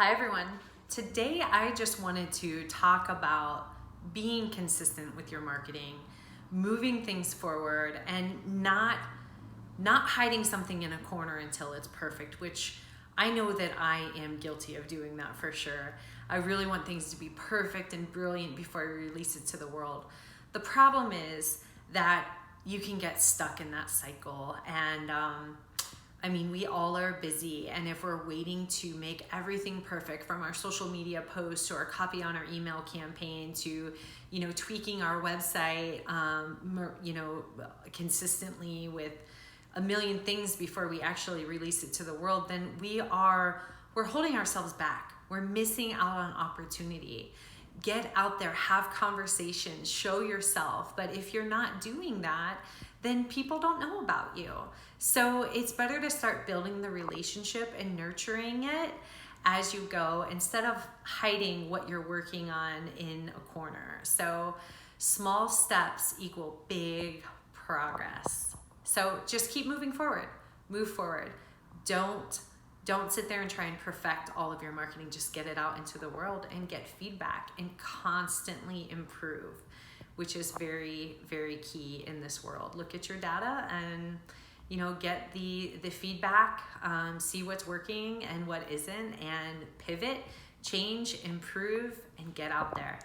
Hi everyone. Today I just wanted to talk about being consistent with your marketing, moving things forward, and not hiding something in a corner until it's perfect, which I know that I am guilty of doing that for sure. I really want things to be perfect and brilliant before I release it to the world. The problem is that you can get stuck in that cycle, and we all are busy, and if we're waiting to make everything perfect, from our social media posts to our copy on our email campaign to, tweaking our website, consistently with a million things before we actually release it to the world, then we're holding ourselves back. We're missing out on opportunity. Get out there, have conversations, show yourself. But if you're not doing that, then people don't know about you. So it's better to start building the relationship and nurturing it as you go, instead of hiding what you're working on in a corner. So small steps equal big progress. So just keep moving forward. Move forward. Don't sit there and try and perfect all of your marketing. Just get it out into the world and get feedback and constantly improve, which is very, very key in this world. Look at your data and get the feedback, see what's working and what isn't, and pivot, change, improve, and get out there.